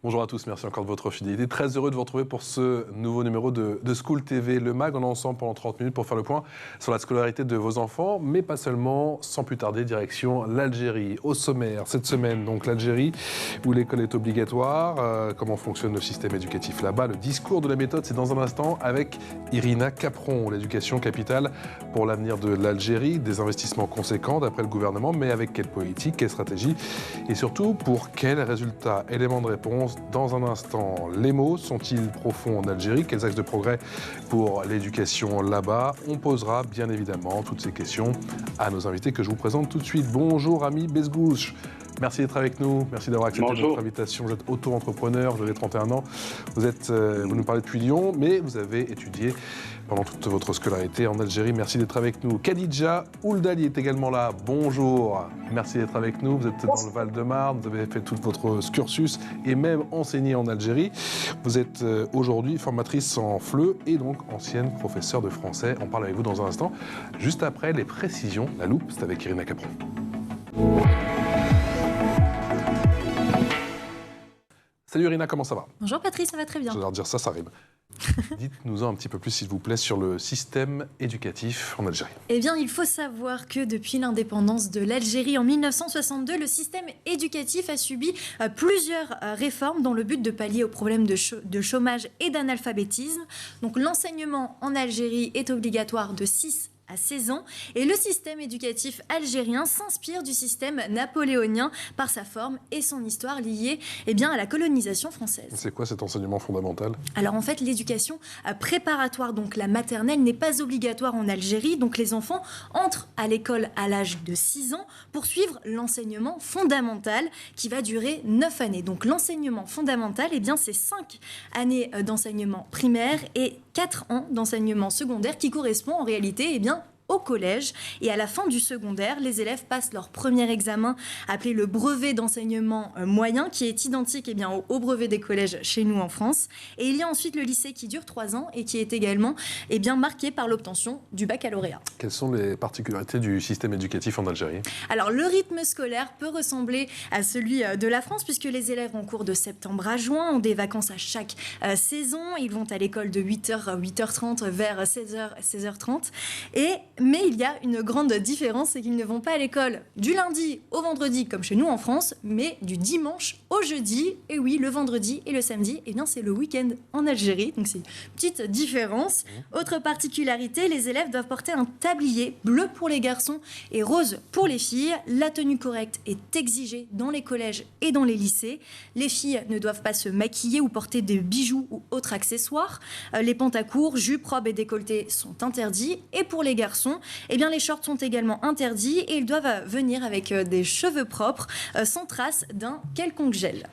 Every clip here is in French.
Bonjour à tous, merci encore de votre fidélité. Très heureux de vous retrouver pour ce nouveau numéro de School TV, le MAG. On est ensemble pendant 30 minutes pour faire le point sur la scolarité de vos enfants, mais pas seulement. Sans plus tarder, direction l'Algérie. Au sommaire, cette semaine, donc l'Algérie, où l'école est obligatoire. Comment fonctionne le système éducatif là-bas? Le discours de la méthode, c'est dans un instant avec Irina Capron. L'éducation capitale pour l'avenir de l'Algérie. Des investissements conséquents d'après le gouvernement, mais avec quelle politique, quelle stratégie et surtout pour quels résultats? Éléments de réponse dans un instant. Les mots sont-ils profonds en Algérie? Quels axes de progrès pour l'éducation là-bas? On posera bien évidemment toutes ces questions à nos invités que je vous présente tout de suite. Bonjour Rami Bezgouch. Merci d'être avec nous, merci d'avoir accepté notre invitation. Vous êtes auto-entrepreneur, vous avez 31 ans, vous nous parlez depuis Lyon, mais vous avez étudié pendant toute votre scolarité en Algérie. Merci d'être avec nous. Khadija Ouldali est également là, bonjour, merci d'être avec nous. Vous êtes dans le Val-de-Marne, vous avez fait tout votre cursus et même enseigné en Algérie. Vous êtes aujourd'hui formatrice en FLE et donc ancienne professeure de français. On parle avec vous dans un instant, juste après les précisions. La loupe, c'est avec Irina Capron. Salut Irina, comment ça va? Bonjour Patrice, ça va très bien. Je vais leur dire ça rime. Dites-nous un petit peu plus, s'il vous plaît, sur le système éducatif en Algérie. Eh bien, il faut savoir que depuis l'indépendance de l'Algérie en 1962, le système éducatif a subi plusieurs réformes dans le but de pallier aux problèmes de chômage et d'analphabétisme. Donc, l'enseignement en Algérie est obligatoire de 6 à 16 ans et le système éducatif algérien s'inspire du système napoléonien par sa forme et son histoire liée à la colonisation française. C'est quoi cet enseignement fondamental? Alors en fait, l'éducation préparatoire, donc la maternelle, n'est pas obligatoire en Algérie, donc les enfants entrent à l'école à l'âge de 6 ans pour suivre l'enseignement fondamental qui va durer 9 années. Donc l'enseignement fondamental, c'est 5 années d'enseignement primaire et 4 ans d'enseignement secondaire qui correspond en réalité au collège. Et à la fin du secondaire, les élèves passent leur premier examen appelé le brevet d'enseignement moyen qui est identique au brevet des collèges chez nous en France. Et il y a ensuite le lycée qui dure 3 ans et qui est également marqué par l'obtention du baccalauréat. Quelles sont les particularités du système éducatif en Algérie? Alors le rythme scolaire peut ressembler à celui de la France puisque les élèves en cours de septembre à juin ont des vacances à chaque saison. Ils vont à l'école de 8h à 8h30 vers 16h, 16h30. Mais il y a une grande différence, c'est qu'ils ne vont pas à l'école du lundi au vendredi, comme chez nous en France, mais du dimanche au jeudi. Et oui, le vendredi et le samedi, c'est le week-end en Algérie. Donc c'est une petite différence. Autre particularité, les élèves doivent porter un tablier bleu pour les garçons et rose pour les filles. La tenue correcte est exigée dans les collèges et dans les lycées. Les filles ne doivent pas se maquiller ou porter des bijoux ou autres accessoires. Les pantacourts, jupes, robes et décolletés sont interdits. Et pour les garçons, les shorts sont également interdits et ils doivent venir avec des cheveux propres, sans trace d'un quelconque gel.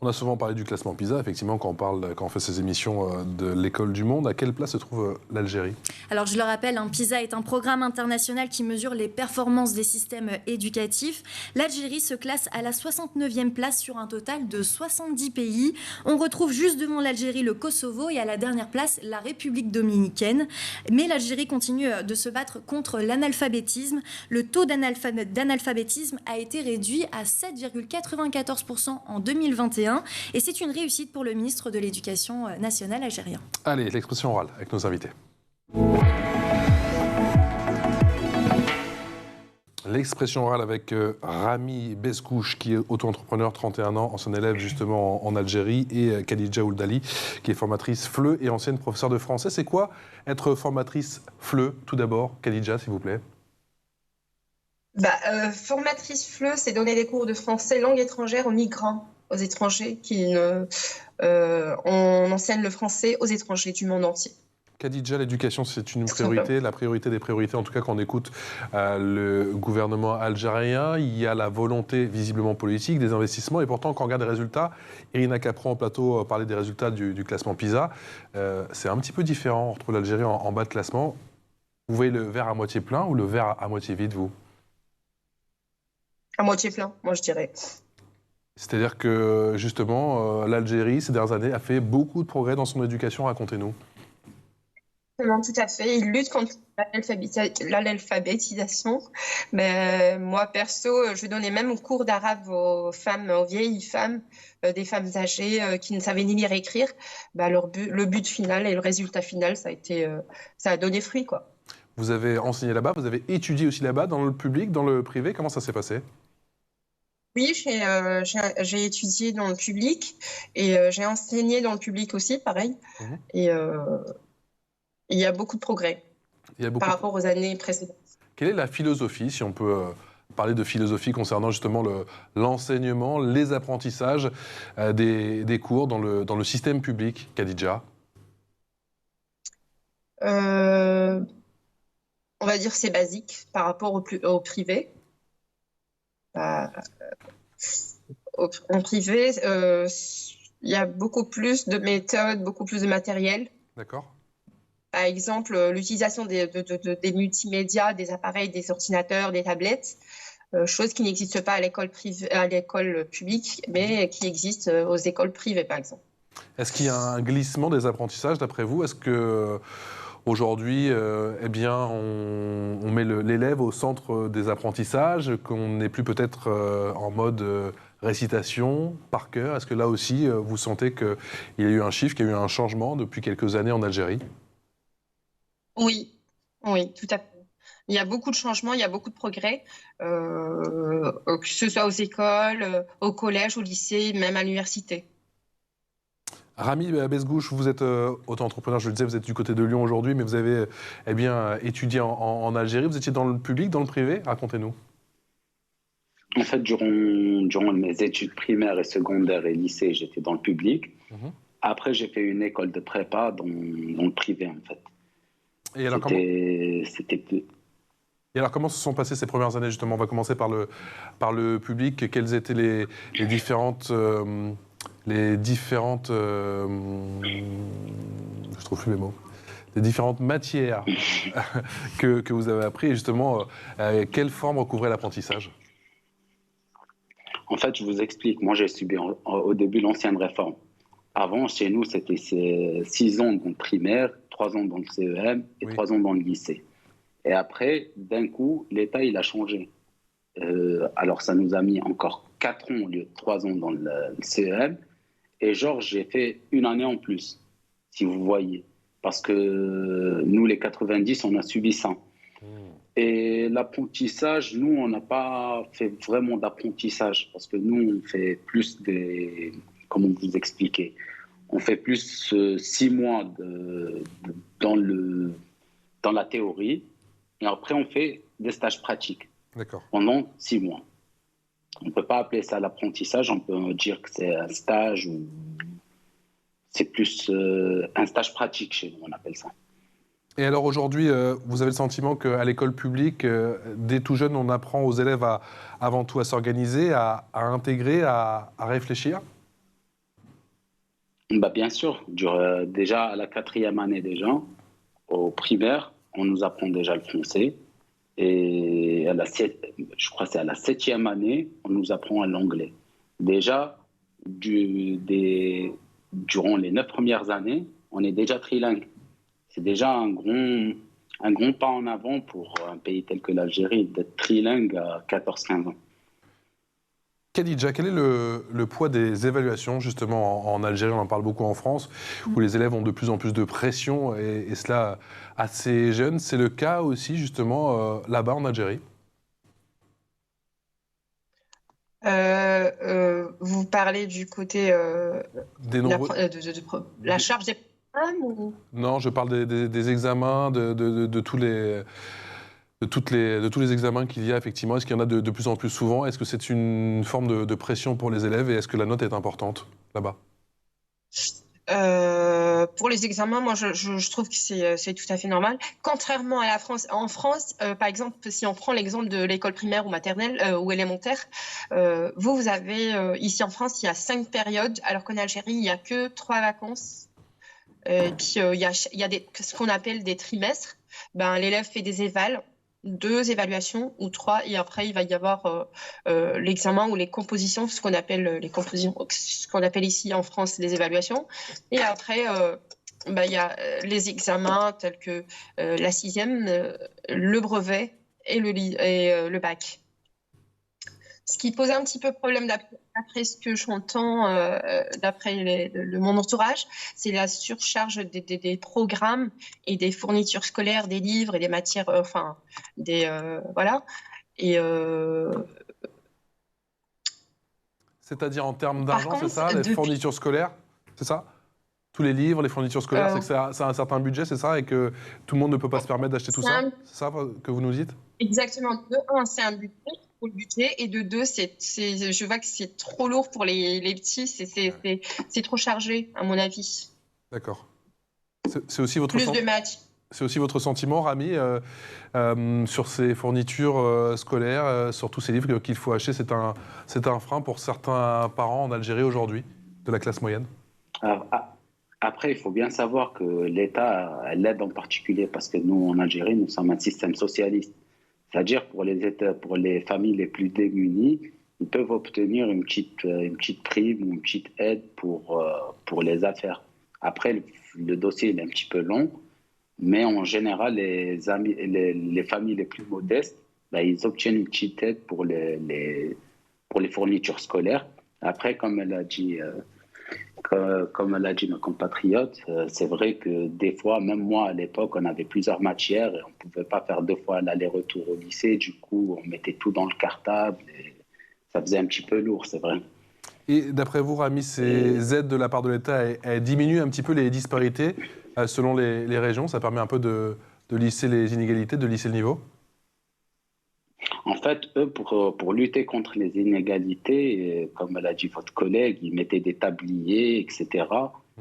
On a souvent parlé du classement PISA, effectivement, quand on fait ces émissions de l'école du monde. À quelle place se trouve l'Algérie? Alors, je le rappelle, PISA est un programme international qui mesure les performances des systèmes éducatifs. L'Algérie se classe à la 69e place sur un total de 70 pays. On retrouve juste devant l'Algérie le Kosovo et à la dernière place la République dominicaine. Mais l'Algérie continue de se battre contre l'analphabétisme. Le taux d'analphabétisme a été réduit à 7,94% en 2021. Et c'est une réussite pour le ministre de l'Éducation nationale algérien. Allez, l'expression orale avec nos invités. L'expression orale avec Rami Bezgouch, qui est auto-entrepreneur, 31 ans, ancien élève justement en Algérie, et Khadija Ouldali, qui est formatrice FLE et ancienne professeure de français. C'est quoi être formatrice FLE? Tout d'abord, Khadija, s'il vous plaît. Formatrice FLE, c'est donner des cours de français langue étrangère aux migrants, aux étrangers on enseigne le français aux étrangers du monde entier. Khadija, l'éducation, c'est une priorité, la priorité des priorités, en tout cas quand on écoute le gouvernement algérien. Il y a la volonté visiblement politique, des investissements, et pourtant quand on regarde les résultats, Irina Capron en plateau parlait des résultats du classement PISA. C'est un petit peu différent, on retrouve l'Algérie en bas de classement. Vous voyez le verre à moitié plein ou le verre à moitié vide, vous? À moitié plein, moi je dirais. C'est-à-dire que, justement, l'Algérie, ces dernières années, a fait beaucoup de progrès dans son éducation. Racontez-nous. Tout à fait. Il lutte contre l'alphabétisation. Mais moi, perso, je donnais même cours d'arabe aux femmes, aux vieilles femmes, des femmes âgées qui ne savaient ni lire ni écrire. Le but final et le résultat final, ça a donné fruit, quoi. Vous avez enseigné là-bas, vous avez étudié aussi là-bas, dans le public, dans le privé. Comment ça s'est passé? Oui, j'ai étudié dans le public et j'ai enseigné dans le public aussi, pareil. Et il y a beaucoup de progrès par rapport aux années précédentes. Quelle est la philosophie, si on peut parler de philosophie concernant justement l'enseignement, les apprentissages des cours dans le système public, Khadija? On va dire c'est basique par rapport au privé. En privé, il y a beaucoup plus de méthodes, beaucoup plus de matériel. D'accord. Par exemple, l'utilisation des multimédias, des appareils, des ordinateurs, des tablettes, chose qui n'existe pas à l'école publique, mais qui existe aux écoles privées, par exemple. Est-ce qu'il y a un glissement des apprentissages, d'après vous? Est-ce que aujourd'hui, eh bien, on met l'élève au centre des apprentissages, qu'on n'est plus peut-être en mode récitation, par cœur? Est-ce que là aussi, vous sentez qu'il y a eu un shift, qu'il y a eu un changement depuis quelques années en Algérie? Oui, oui, tout à fait. Il y a beaucoup de changements, il y a beaucoup de progrès, que ce soit aux écoles, au collège, au lycée, même à l'université. Rami Besgouche, vous êtes auto-entrepreneur, je le disais, vous êtes du côté de Lyon aujourd'hui, mais vous avez étudié en Algérie. Vous étiez dans le public, dans le privé? Racontez-nous. En fait, durant mes études primaires et secondaires et lycée, j'étais dans le public. Après, j'ai fait une école de prépa dans le privé, en fait. Et alors, comment se sont passées ces premières années, justement? On va commencer par le public. Quelles étaient les différentes... je trouve plus mes mots. Les différentes matières que vous avez appris, et justement, quelle forme recouvrait l'apprentissage? En fait, je vous explique. Moi, j'ai subi au début l'ancienne réforme. Avant, chez nous, c'était 6 ans dans le primaire, 3 ans dans le CEM et 3 ans dans le lycée. Et après, d'un coup, l'État, il a changé. Alors, ça nous a mis encore 4 ans au lieu de 3 ans dans le CEM. Et genre, j'ai fait une année en plus, si vous voyez. Parce que nous, les 90, on a subi ça. Et l'apprentissage, nous, on n'a pas fait vraiment d'apprentissage. Parce que nous, on fait plus des... Comment vous expliquer? On fait plus 6 mois dans la théorie. Et après, on fait des stages pratiques. D'accord. Pendant 6 mois. On ne peut pas appeler ça l'apprentissage, on peut dire que c'est un stage ou c'est plus un stage pratique chez nous, on appelle ça. Et alors aujourd'hui, vous avez le sentiment qu'à l'école publique, dès tout jeune, on apprend aux élèves avant tout à s'organiser, à intégrer, à réfléchir? Bien sûr, déjà à la 4e année au primaire, on nous apprend déjà le français. Et je crois que c'est à la 7e année, on nous apprend l'anglais. Déjà, durant les 9 premières années, on est déjà trilingue. C'est déjà un grand pas en avant pour un pays tel que l'Algérie, d'être trilingue à 14-15 ans. Khadija, quel est le poids des évaluations justement en Algérie? On en parle beaucoup en France, où les élèves ont de plus en plus de pression, et cela assez jeune. C'est le cas aussi justement là-bas en Algérie? Vous parlez du côté la charge des programmes ou... Non, je parle des examens, de tous les... De tous les examens qu'il y a, effectivement. Est-ce qu'il y en a de plus en plus souvent? Est-ce que c'est une forme de pression pour les élèves, et est-ce que la note est importante là-bas? Pour les examens, moi, je trouve que c'est tout à fait normal. Contrairement à la France, en France, par exemple, si on prend l'exemple de l'école primaire ou maternelle ou élémentaire, vous avez, ici en France, il y a 5 périodes, alors qu'en Algérie, il n'y a que 3 vacances. Et puis, il y a ce qu'on appelle des trimestres. L'élève fait des évals, 2 évaluations ou 3, et après il va y avoir l'examen ou les compositions, ce qu'on appelle les compositions, ce qu'on appelle ici en France les évaluations. Et après il y a les examens tels que la 6e, le brevet et le bac. Ce qui pose un petit peu problème d'après ce que j'entends, d'après mon entourage, c'est la surcharge des programmes et des fournitures scolaires, des livres et des matières, voilà. Et c'est-à-dire en termes d'argent, c'est ça, les depuis... fournitures scolaires, c'est ça? Tous les livres, les fournitures scolaires, c'est que ça a un certain budget, c'est ça, et que tout le monde ne peut pas se permettre d'acheter tout ça? C'est ça que vous nous dites? Exactement. De un, c'est un budget pour le budget, et de deux, je vois que c'est trop lourd pour les petits, c'est trop chargé, à mon avis. D'accord. C'est aussi votre Plus de maths. C'est aussi votre sentiment, Rami, sur ces fournitures scolaires, sur tous ces livres qu'il faut acheter. C'est un frein pour certains parents en Algérie aujourd'hui, de la classe moyenne? Après, il faut bien savoir que l'État l'aide en particulier, parce que nous, en Algérie, nous sommes un système socialiste. C'est-à-dire pour les familles les plus démunies, ils peuvent obtenir une petite prime ou une petite aide pour les affaires. Après, le dossier est un petit peu long, mais en général, les familles les plus modestes, ils obtiennent une petite aide pour les fournitures scolaires. Après, comme elle a dit ma compatriote, c'est vrai que des fois, même moi à l'époque, on avait plusieurs matières et on ne pouvait pas faire 2 fois l'aller-retour au lycée. Du coup, on mettait tout dans le cartable et ça faisait un petit peu lourd, c'est vrai. Et d'après vous, Rami, ces aides de la part de l'État, elles diminuent un petit peu les disparités selon les régions? Ça permet un peu de lisser les inégalités, de lisser le niveau? En fait, eux, pour lutter contre les inégalités, comme l'a dit votre collègue, ils mettaient des tabliers, etc.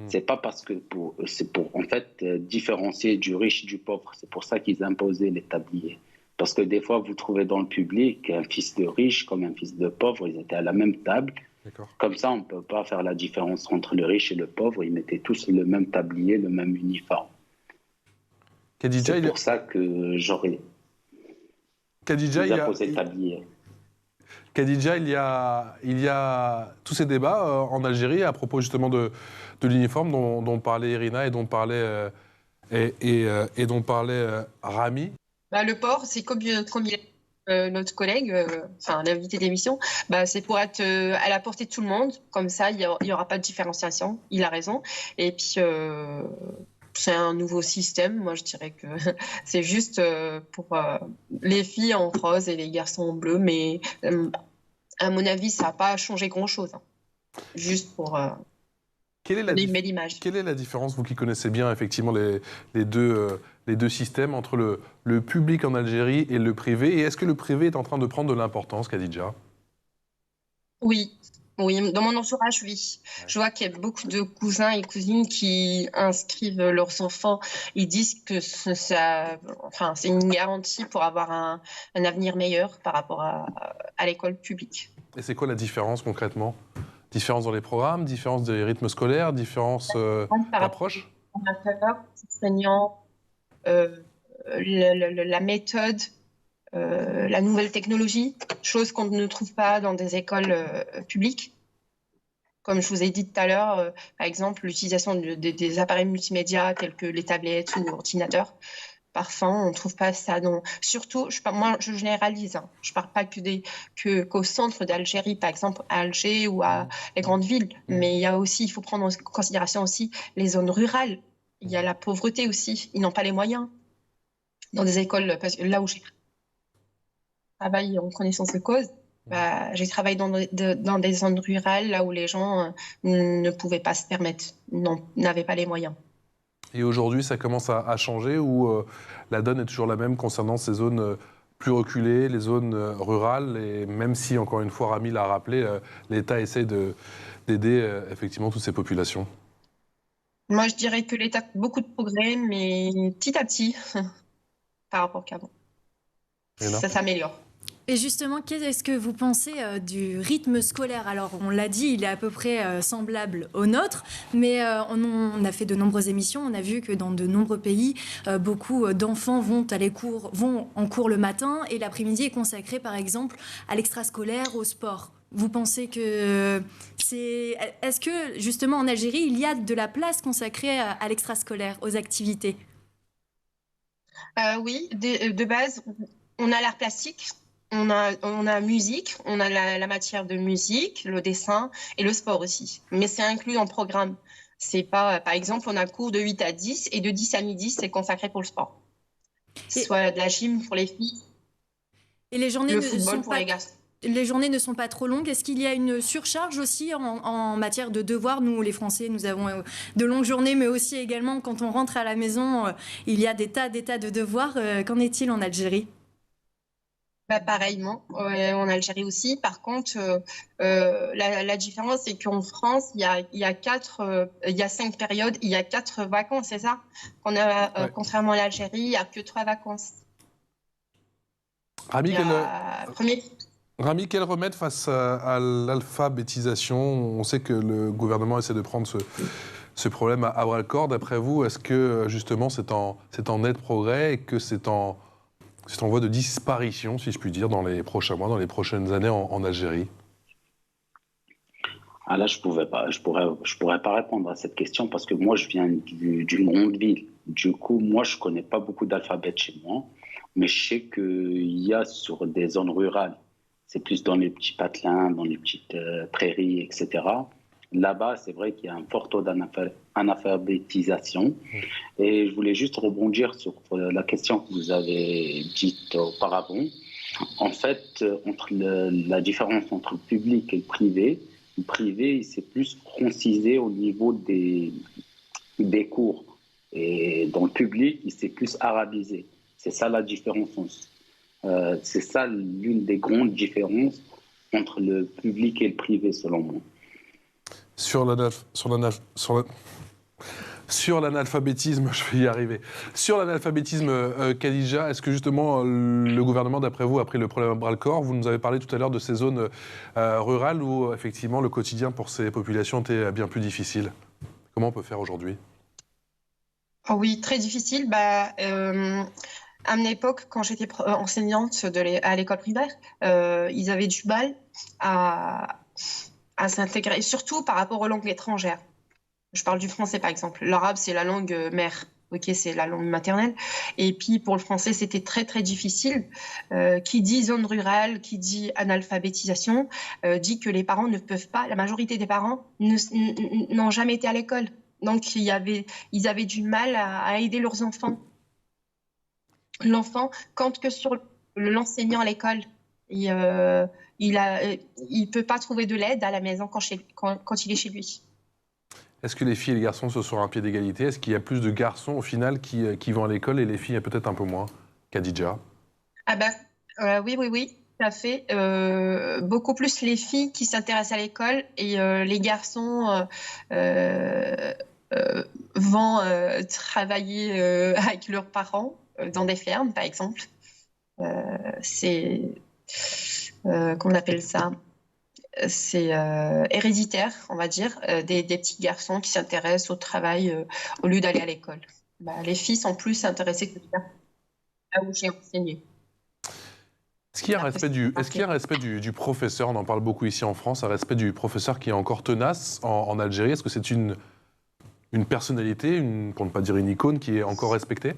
C'est pas parce que c'est pour en fait différencier du riche du pauvre. C'est pour ça qu'ils imposaient les tabliers. Parce que des fois, vous trouvez dans le public un fils de riche comme un fils de pauvre, ils étaient à la même table. Comme ça, on ne peut pas faire la différence entre le riche et le pauvre. Ils mettaient tous le même tablier, le même uniforme. C'est pour ça que j'aurais... Khadija, il y a tous ces débats en Algérie à propos justement de l'uniforme dont parlait Irina et dont parlait, Rami. Le port, c'est comme notre collègue, l'invité d'émission, c'est pour être à la portée de tout le monde. Comme ça, il n'y aura pas de différenciation. Il a raison. Et puis... c'est un nouveau système. Moi, je dirais que c'est juste pour les filles en rose et les garçons en bleu. Mais à mon avis, ça n'a pas changé grand-chose. Juste pour l'image. Quelle est la différence, vous qui connaissez bien effectivement les deux systèmes, entre le public en Algérie et le privé? Et est-ce que le privé est en train de prendre de l'importance, Khadija? Oui, dans mon entourage, oui. Je vois qu'il y a beaucoup de cousins et cousines qui inscrivent leurs enfants. Ils disent que c'est une garantie pour avoir un avenir meilleur par rapport à l'école publique. Et c'est quoi la différence concrètement? Différence dans les programmes, différence des rythmes scolaires, différence d'approche? Enseignants, la méthode, la nouvelle technologie, chose qu'on ne trouve pas dans des écoles publiques. Comme je vous ai dit tout à l'heure, par exemple, l'utilisation des appareils multimédia tels que les tablettes ou ordinateurs. Parfois, on ne trouve pas ça. Surtout, moi, je généralise. Je ne parle pas qu'au centre d'Algérie, par exemple, à Alger ou à les grandes villes. Mais il faut prendre en considération aussi les zones rurales. Il y a la pauvreté aussi. Ils n'ont pas les moyens. Dans des écoles, parce que là où j'ai travaillé en connaissance de cause, j'ai travaillé dans des zones rurales, là où les gens ne pouvaient pas se permettre, n'avaient pas les moyens. Et aujourd'hui, ça commence à changer, ou la donne est toujours la même concernant ces zones plus reculées, les zones rurales, et même si, encore une fois, Rami l'a rappelé, l'État essaie d'aider effectivement toutes ces populations? Moi, je dirais que l'État a beaucoup de progrès, mais petit à petit, par rapport qu'avant. Ça s'améliore. Et justement, qu'est-ce que vous pensez du rythme scolaire? Alors, on l'a dit, il est à peu près semblable au nôtre, mais on a fait de nombreuses émissions. On a vu que dans de nombreux pays, beaucoup d'enfants vont en cours le matin et l'après-midi est consacré, par exemple, à l'extrascolaire, au sport. Vous pensez que c'est... Est-ce que, justement, en Algérie, il y a de la place consacrée à l'extrascolaire, aux activités? Oui, de base, on a l'art plastique, on a musique, on a la matière de musique, le dessin et le sport aussi. Mais c'est inclus en programme. C'est pas, par exemple, on a cours de 8 à 10 et de 10 à midi, c'est consacré pour le sport. Soit de la gym pour les filles, et les journées le ne football sont pour pas... les garçons. Les journées ne sont pas trop longues. Est-ce qu'il y a une surcharge aussi en matière de devoirs? Nous, les Français, nous avons de longues journées, mais aussi également quand on rentre à la maison, il y a des tas de devoirs. Qu'en est-il en Algérie? Bah, pareillement, en Algérie aussi. Par contre, la différence, c'est qu'en France, il y a 5 périodes, il y a 4 vacances, c'est ça? Ouais. Contrairement à l'Algérie, il n'y a que 3 vacances. Rami, Premier... Rami, quel remède face à l'alphabétisation? On sait que le gouvernement essaie de prendre ce problème à bras-le-corps. D'après vous, est-ce que justement c'est en net progrès et que c'est en voie de disparition, si je puis dire, dans les prochains mois, dans les prochaines années en Algérie? Ah là, je pourrais pas répondre à cette question parce que moi, je viens d'une grande ville. Du coup, moi, je connais pas beaucoup d'alphabet chez moi, mais je sais qu'il y a sur des zones rurales, c'est plus dans les petits patelins, dans les petites prairies, etc. Là-bas, c'est vrai qu'il y a un fort taux d'analphabétisation. Et je voulais juste rebondir sur la question que vous avez dite auparavant. En fait, la différence entre le public et le privé, il s'est plus francisé au niveau des cours. Et dans le public, il s'est plus arabisé. C'est ça la différence. C'est ça l'une des grandes différences entre le public et le privé, selon moi. Sur l'analphabétisme, je vais y arriver. Sur l'analphabétisme, Khadija, est-ce que justement le gouvernement, d'après vous, a pris le problème à bras-le-corps? Vous nous avez parlé tout à l'heure de ces zones rurales où, effectivement, le quotidien pour ces populations était bien plus difficile. Comment on peut faire aujourd'hui? Oh oui, très difficile. À mon époque, quand j'étais enseignante à l'école primaire, ils avaient du mal à s'intégrer, surtout par rapport aux langues étrangères. Je parle du français, par exemple. L'arabe, c'est la langue mère. Ok, c'est la langue maternelle. Et puis, pour le français, c'était très, très difficile. Qui dit zone rurale, qui dit analphabétisation, dit que les parents ne peuvent pas, la majorité des parents n'ont jamais été à l'école. Donc, ils avaient du mal à aider leurs enfants. L'enfant compte que sur l'enseignant à l'école. Il peut pas trouver de l'aide à la maison quand il est chez lui. Est-ce que les filles et les garçons se sont à un pied d'égalité? Est-ce qu'il y a plus de garçons au final qui vont à l'école et les filles peut-être un peu moins? Khadija? Oui, tout à fait. Beaucoup plus les filles qui s'intéressent à l'école et les garçons vont travailler avec leurs parents dans des fermes, par exemple. C'est... qu'on appelle ça? C'est héréditaire, on va dire, des petits garçons qui s'intéressent au travail au lieu d'aller à l'école. Les filles sont plus intéressées que ça, là où j'ai enseigné. Est-ce qu'il y a un respect du professeur? On en parle beaucoup ici en France, un respect du professeur qui est encore tenace en Algérie. Est-ce que c'est une personnalité, pour ne pas dire une icône, qui est encore respectée?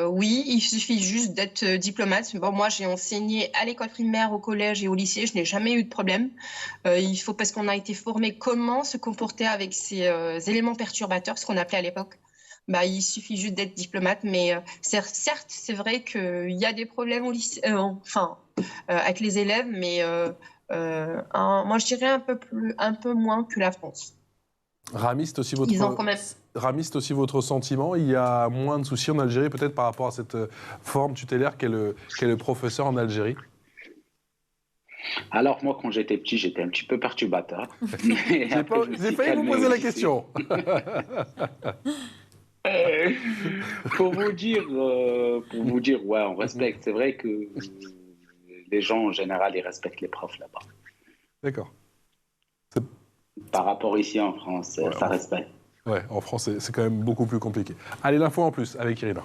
Oui, il suffit juste d'être diplomate. Bon, moi, j'ai enseigné à l'école primaire, au collège et au lycée. Je n'ai jamais eu de problème. Parce qu'on a été formé comment se comporter avec ces éléments perturbateurs, ce qu'on appelait à l'époque. Il suffit juste d'être diplomate. Mais certes, c'est vrai qu'il y a des problèmes au lycée, avec les élèves, mais moi, je dirais un peu moins que la France. Rami, c'est aussi votre sentiment? Il y a moins de soucis en Algérie, peut-être par rapport à cette forme tutélaire qu'est le professeur en Algérie? Alors, moi, quand j'étais petit, j'étais un petit peu perturbateur. J'ai failli vous poser la question. Pour vous dire, ouais, on respecte. C'est vrai que les gens, en général, ils respectent les profs là-bas. D'accord. Par rapport ici en France, ça respecte. Ouais, en France, c'est quand même beaucoup plus compliqué. Allez, l'info en plus avec Irina.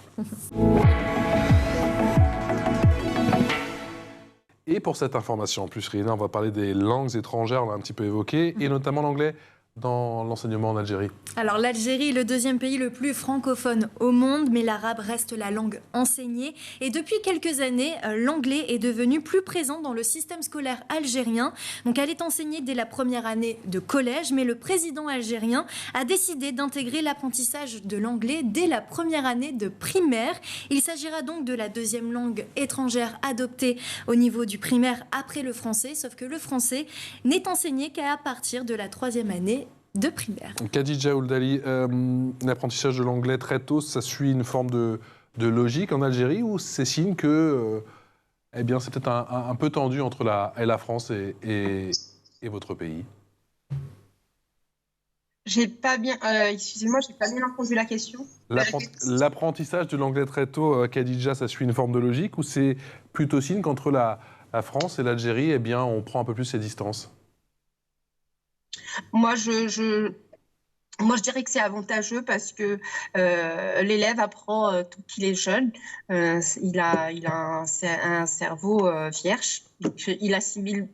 Et pour cette information, en plus, Rina, on va parler des langues étrangères, on l'a un petit peu évoqué, et notamment l'anglais dans l'enseignement en Algérie. Alors l'Algérie est le deuxième pays le plus francophone au monde, mais l'arabe reste la langue enseignée. Et depuis quelques années, l'anglais est devenu plus présent dans le système scolaire algérien. Donc elle est enseignée dès la première année de collège, mais le président algérien a décidé d'intégrer l'apprentissage de l'anglais dès la première année de primaire. Il s'agira donc de la deuxième langue étrangère adoptée au niveau du primaire après le français, sauf que le français n'est enseigné qu'à partir de la troisième année de primaire. Khadija Ouldali, l'apprentissage de l'anglais très tôt, ça suit une forme de logique en Algérie ou c'est signe que eh bien, c'est peut-être un peu tendu entre la France et votre pays? Excusez-moi, j'ai pas bien entendu la question. L'apprentissage de l'anglais très tôt, Khadija, ça suit une forme de logique ou c'est plutôt signe qu'entre la France et l'Algérie, eh bien, on prend un peu plus ses distances? Moi, je dirais que c'est avantageux parce que l'élève apprend tout qu'il est jeune. Il a un cerveau vierge. Donc, il assimile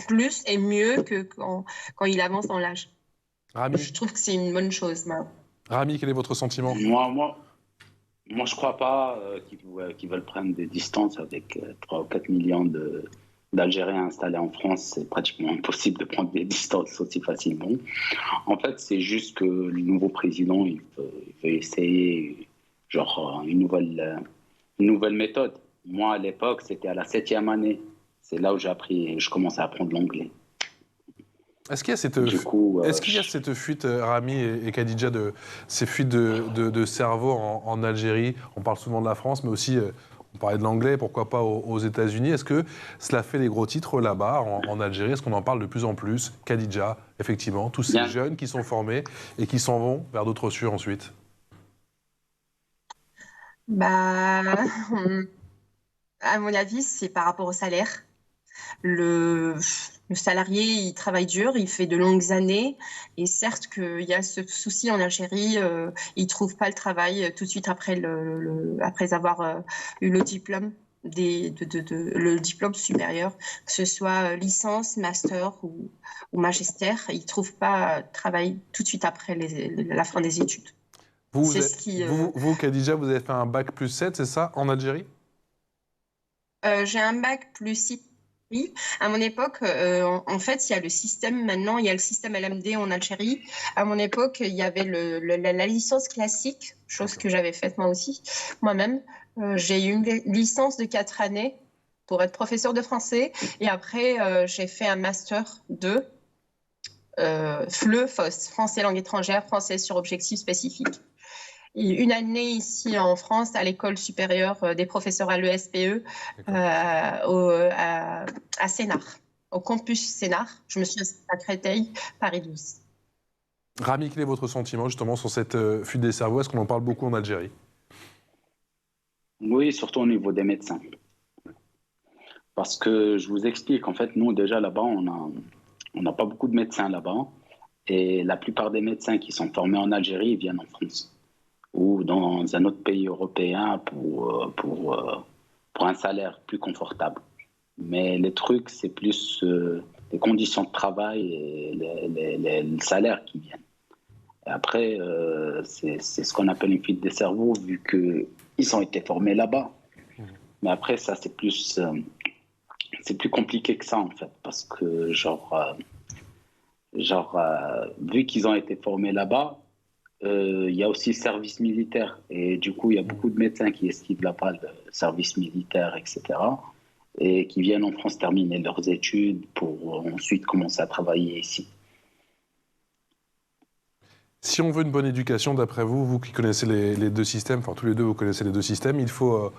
plus et mieux que quand il avance dans l'âge. Je trouve que c'est une bonne chose. Rami, quel est votre sentiment? Moi, je crois pas qu'ils veulent prendre des distances avec 3 ou 4 millions d'Algériens installés en France. C'est pratiquement impossible de prendre des distances aussi facilement. En fait, c'est juste que le nouveau président, il veut essayer une nouvelle méthode. Moi, à l'époque, c'était à la 7e année. C'est là où je commençais à apprendre l'anglais. Est-ce qu'il y a cette fuite, Rami et Khadija, ces fuites de cerveau en Algérie? On parle souvent de la France, mais aussi, on parlait de l'anglais, pourquoi pas aux États-Unis. Est-ce que cela fait les gros titres là-bas, en Algérie? Est-ce qu'on en parle de plus en plus? Khadija, effectivement, tous ces jeunes qui sont formés et qui s'en vont vers d'autres cieux ensuite. À mon avis, c'est par rapport au salaire. Le salarié, il travaille dur, il fait de longues années. Et certes qu'il y a ce souci en Algérie, il ne trouve pas le travail tout de suite après avoir eu le diplôme, le diplôme supérieur, que ce soit licence, master ou magistère. Il ne trouve pas de travail tout de suite après la fin des études. Vous, Khadija, vous avez fait un bac plus 7, c'est ça, en Algérie? J'ai un bac plus 6. Oui. À mon époque, en fait, il y a le système maintenant, il y a le système LMD en Algérie. À mon époque, il y avait la licence classique, chose que j'avais faite moi-même. J'ai eu une licence de 4 années pour être professeur de français. Et après, j'ai fait un master 2, FLE-FOS, français langue étrangère, français sur objectif spécifique. Une année ici en France à l'école supérieure des professeurs à l'ESPE à Sénart, au campus Sénart. Je me suis inscrite à Créteil, Paris 12. Rami, quel est votre sentiment justement sur cette fuite des cerveaux? Est-ce qu'on en parle beaucoup en Algérie? Oui, surtout au niveau des médecins. Parce que je vous explique, en fait, nous déjà là-bas, on n'a pas beaucoup de médecins là-bas. Et la plupart des médecins qui sont formés en Algérie viennent en France ou dans un autre pays européen pour un salaire plus confortable. Mais les trucs, c'est plus les conditions de travail et les salaires qui viennent. Et après, c'est ce qu'on appelle une fuite des cerveaux, vu qu'ils ont été formés là-bas. Mais après, ça, c'est plus compliqué que ça, en fait, parce que, vu qu'ils ont été formés là-bas, il y a aussi le service militaire. Et du coup, il y a beaucoup de médecins qui esquivent là-bas le service militaire, etc. Et qui viennent en France terminer leurs études pour ensuite commencer à travailler ici. Si on veut une bonne éducation, d'après vous, vous qui connaissez les deux systèmes, enfin tous les deux vous connaissez les deux systèmes, il faut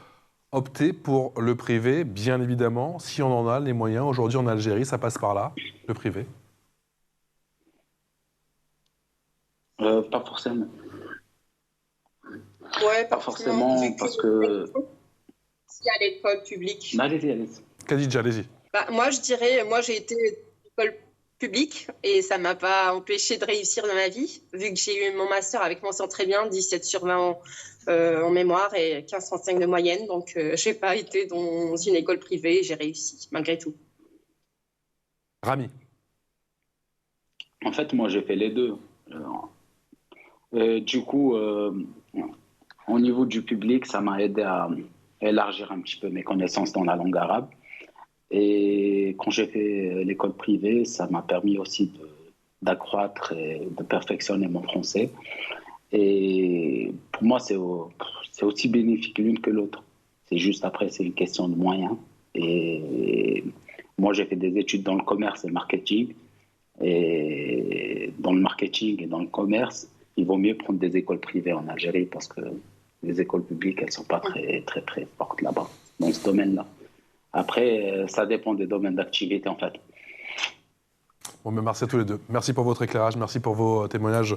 opter pour le privé, bien évidemment, si on en a les moyens. Aujourd'hui en Algérie, ça passe par là, le privé? Pas forcément. Ouais, pas forcément, parce que... Si à l'école publique. Allez-y. Khadija, allez-y. Moi, je dirais, j'ai été public et ça m'a pas empêché de réussir dans ma vie, vu que j'ai eu mon master avec mention très bien, 17/20 en mémoire et 15,35 de moyenne. Donc, j'ai pas été dans une école privée et j'ai réussi, malgré tout. Rami. En fait, moi, j'ai fait les deux. Du coup, au niveau du public, ça m'a aidé à élargir un petit peu mes connaissances dans la langue arabe. Et quand j'ai fait l'école privée, ça m'a permis aussi d'accroître et de perfectionner mon français. Et pour moi, c'est aussi bénéfique l'une que l'autre. C'est juste après, c'est une question de moyens. Et moi, j'ai fait des études dans le commerce et le marketing. Et dans le marketing et dans le commerce, il vaut mieux prendre des écoles privées en Algérie parce que les écoles publiques, elles ne sont pas très, très, très fortes là-bas, dans ce domaine-là. Après, ça dépend des domaines d'activité, en fait. Bon, mais merci à tous les deux. Merci pour votre éclairage, merci pour vos témoignages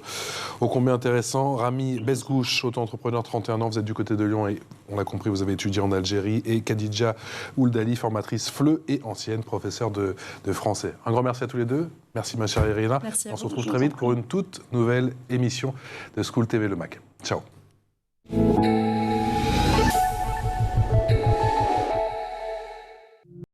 ô combien intéressants. Rami Bezgouch, auto-entrepreneur, 31 ans, vous êtes du côté de Lyon et on l'a compris, vous avez étudié en Algérie. Et Khadija Ouldali, formatrice FLE et ancienne professeure de français. Un grand merci à tous les deux. Merci ma chère Irina. On se retrouve très vite pour une toute nouvelle émission de School TV Le Mag. Ciao.